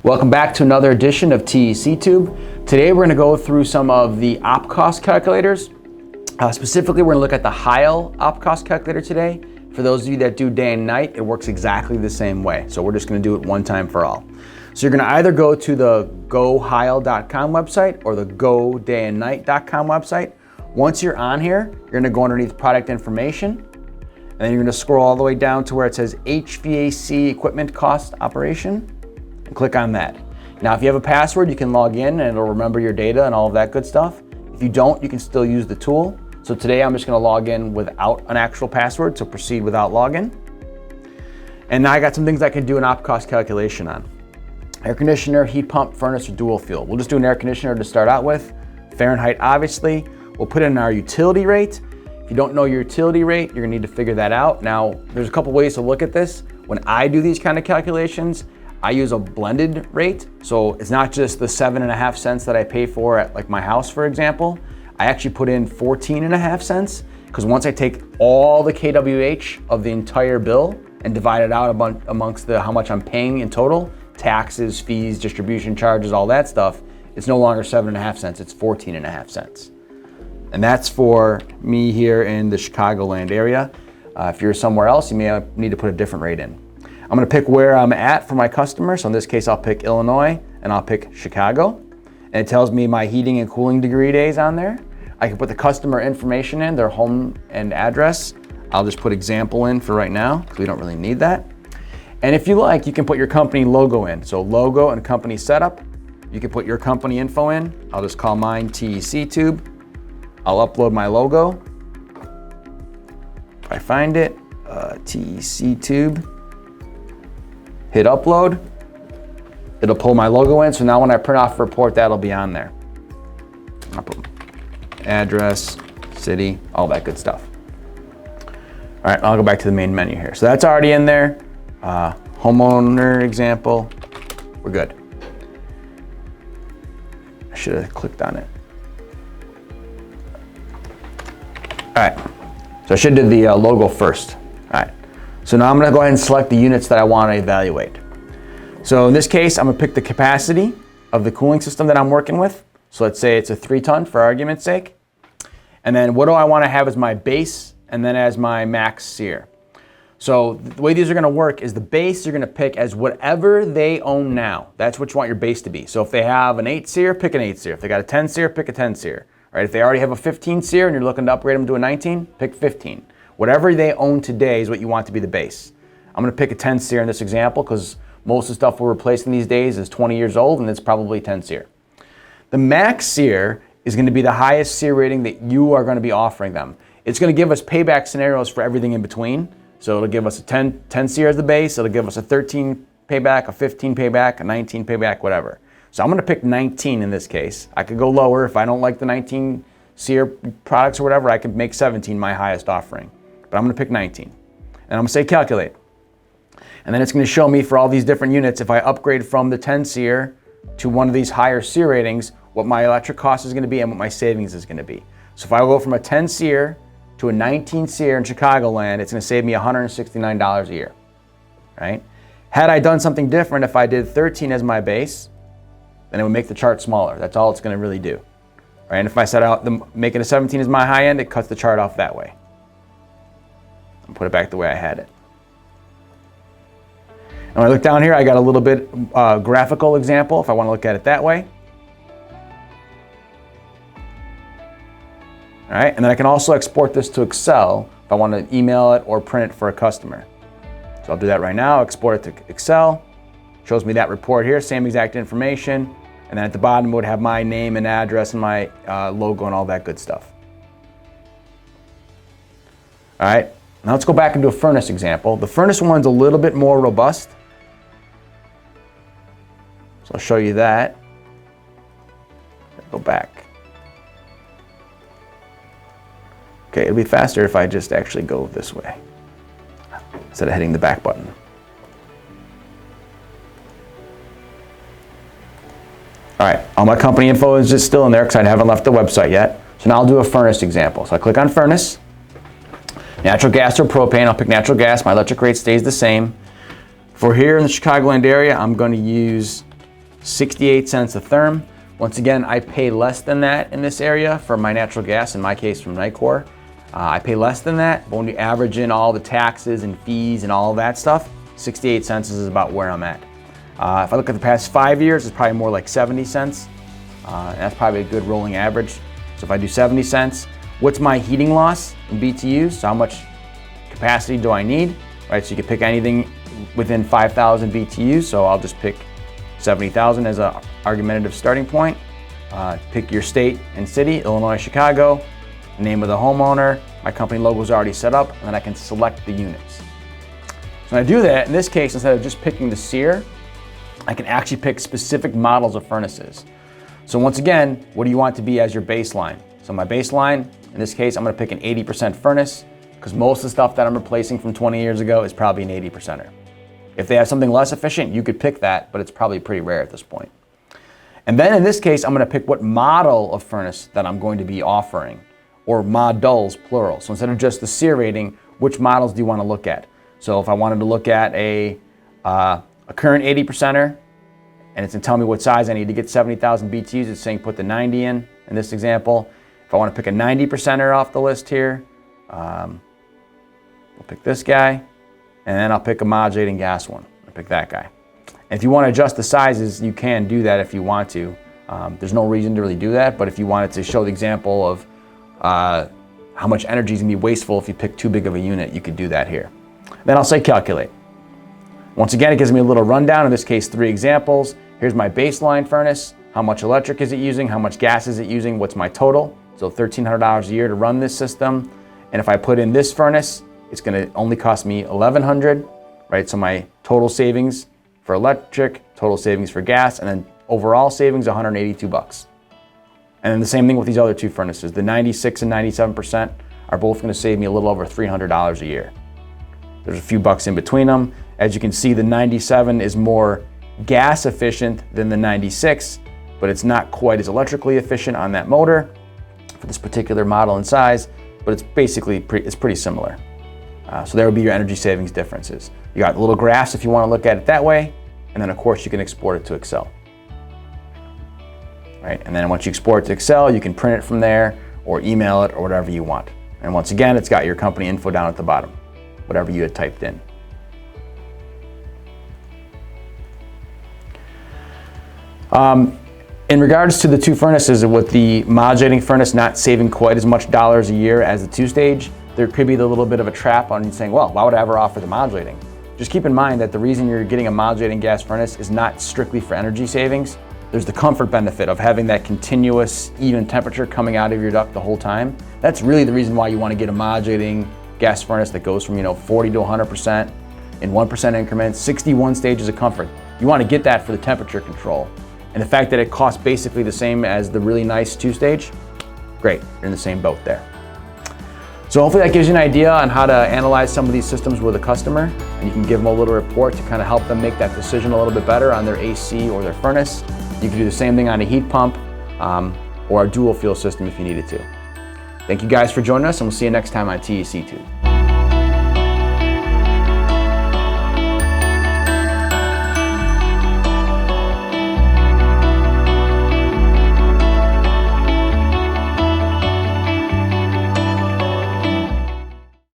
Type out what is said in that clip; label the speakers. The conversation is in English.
Speaker 1: Welcome back to another edition of TEC Tube. Today we're going to go through some of the op cost calculators. Specifically, we're going to look at the Heil op cost calculator today. For those of you that do day and night, it works exactly the same way. So we're just going to do it one time for all. So you're going to either go to the goheil.com website or the godayandnight.com website. Once you're on here, you're going to go underneath product information. And then you're going to scroll all the way down to where it says HVAC equipment cost operation. And click on that. Now, if you have a password, you can log in and it'll remember your data and all of that good stuff. If you don't, you can still use the tool. So today I'm just going to log in without an actual password, so proceed without login. And now I got some things I can do an op cost calculation on. Air conditioner, heat pump, furnace, or dual fuel. We'll just do an air conditioner to start out with. Fahrenheit, obviously. We'll put in our utility rate. If you don't know your utility rate, you're going to need to figure that out. Now, there's a couple ways to look at this. When I do these kind of calculations, I use a blended rate. So it's not just the 7.5 cents that I pay for at like my house, for example. I actually put in 14.5 cents because once I take all the kWh of the entire bill and divide it out amongst how much I'm paying in total, taxes, fees, distribution charges, all that stuff, it's no longer 7.5 cents, it's 14.5 cents. And that's for me here in the Chicagoland area. If you're somewhere else, you may need to put a different rate in. I'm gonna pick where I'm at for my customer. So in this case, I'll pick Illinois and I'll pick Chicago. And it tells me my heating and cooling degree days on there. I can put the customer information in, their home and address. I'll just put example in for right now because we don't really need that. And if you like, you can put your company logo in. So logo and company setup. You can put your company info in. I'll just call mine TEC Tube. I'll upload my logo. If I find it, TEC Tube. Hit upload. It'll pull my logo in. So now when I print off a report, that'll be on there. I'll put address, city, all that good stuff. All right, I'll go back to the main menu here. So that's already in there. Homeowner example, we're good. I should have clicked on it. All right, so I should do the logo first. All right, so now I'm gonna go ahead and select the units that I wanna evaluate. So in this case, I'm gonna pick the capacity of the cooling system that I'm working with. So let's say it's a 3-ton for argument's sake. And then what do I wanna have as my base and then as my max SEER? So the way these are gonna work is the base you're gonna pick as whatever they own now. That's what you want your base to be. So if they have an 8 SEER, pick an 8 SEER. If they got a 10 SEER, pick a 10 SEER. Right? If they already have a 15 SEER and you're looking to upgrade them to a 19, pick 15. Whatever they own today is what you want to be the base. I'm gonna pick a 10 SEER in this example because most of the stuff we're replacing these days is 20 years old and it's probably 10 SEER. The max SEER is going to be the highest SEER rating that you are going to be offering them. It's going to give us payback scenarios for everything in between. So it'll give us a 10 SEER as the base, it'll give us a 13 payback, a 15 payback, a 19 payback, whatever. So I'm going to pick 19 in this case. I could go lower if I don't like the 19 SEER products or whatever, I could make 17 my highest offering. But I'm going to pick 19. And I'm going to say calculate. And then it's going to show me for all these different units, if I upgrade from the 10 SEER to one of these higher SEER ratings, what my electric cost is going to be and what my savings is going to be. So if I go from a 10 SEER to a 19 SEER in Chicagoland, it's going to save me $169 a year, right? Had I done something different, if I did 13 as my base, then it would make the chart smaller. That's all it's going to really do, right? And if I set out making a 17 as my high end, it cuts the chart off that way. And put it back the way I had it. And when I look down here, I got a little bit graphical example if I want to look at it that way. All right, and then I can also export this to Excel if I want to email it or print it for a customer. So I'll do that right now, export it to Excel. Shows me that report here, same exact information. And then at the bottom it would have my name and address and my logo and all that good stuff. All right, now let's go back into a furnace example. The furnace one's a little bit more robust. So I'll show you that. Go back. Okay, it'll be faster if I just actually go this way instead of hitting the back button. All right, all my company info is just still in there because I haven't left the website yet. So now I'll do a furnace example. So I click on furnace, natural gas or propane. I'll pick natural gas. My electric rate stays the same. For here in the Chicagoland area, I'm going to use 68 cents a therm. Once again, I pay less than that in this area for my natural gas, in my case from Nicor. I pay less than that, but when you average in all the taxes and fees and all of that stuff, 68 cents is about where I'm at. If I look at the past 5 years, it's probably more like 70 cents. And that's probably a good rolling average. So if I do 70 cents, what's my heating loss in BTUs? So how much capacity do I need? Right, so you can pick anything within 5,000 BTUs. So I'll just pick 70,000 as an argumentative starting point. Pick your state and city, Illinois, Chicago, name of the homeowner, my company logo is already set up, and then I can select the units. So when I do that, in this case, instead of just picking the SEER, I can actually pick specific models of furnaces. So once again, what do you want to be as your baseline? So my baseline, in this case, I'm gonna pick an 80% furnace, because most of the stuff that I'm replacing from 20 years ago is probably an 80%er. If they have something less efficient, you could pick that, but it's probably pretty rare at this point. And then in this case, I'm gonna pick what model of furnace that I'm going to be offering, or models, plural. So instead of just the SEER rating, which models do you wanna look at? So if I wanted to look at a current 80%er, and it's gonna tell me what size I need to get 70,000 BTUs, it's saying put the 90 in this example. If I wanna pick a 90%er off the list here, we'll pick this guy, and then I'll pick a modulating gas one. I'll pick that guy. And if you want to adjust the sizes, you can do that if you want to. There's no reason to really do that, but if you wanted to show the example of how much energy is going to be wasteful if you pick too big of a unit, you could do that here. Then I'll say calculate. Once again, it gives me a little rundown, in this case 3 examples. Here's my baseline furnace, how much electric is it using, how much gas is it using, what's my total. So $1,300 a year to run this system. And if I put in this furnace, it's going to only cost me $1,100, right? So my total savings for electric, total savings for gas, and then overall savings, 182 bucks. And then the same thing with these other 2 furnaces. The 96 and 97% are both going to save me a little over $300 a year. There's a few bucks in between them. As you can see, the 97 is more gas efficient than the 96, but it's not quite as electrically efficient on that motor for this particular model and size, but it's basically pretty similar. So there would be your energy savings differences. You got little graphs if you want to look at it that way, and then of course you can export it to Excel. Right? And then once you export it to Excel, you can print it from there or email it or whatever you want. And once again, it's got your company info down at the bottom, whatever you had typed in. In regards to the 2 furnaces, with the modulating furnace not saving quite as much dollars a year as the 2-stage, there could be the little bit of a trap on saying, well, why would I ever offer the modulating? Just keep in mind that the reason you're getting a modulating gas furnace is not strictly for energy savings. There's the comfort benefit of having that continuous, even temperature coming out of your duct the whole time. That's really the reason why you want to get a modulating gas furnace that goes from 40 to 100% in 1% increments, 61 stages of comfort. You want to get that for the temperature control. And the fact that it costs basically the same as the really nice 2-stage, great, you're in the same boat there. So hopefully that gives you an idea on how to analyze some of these systems with a customer, and you can give them a little report to kind of help them make that decision a little bit better on their AC or their furnace. You can do the same thing on a heat pump or a dual fuel system if you needed to. Thank you guys for joining us, and we'll see you next time on TEC Tube.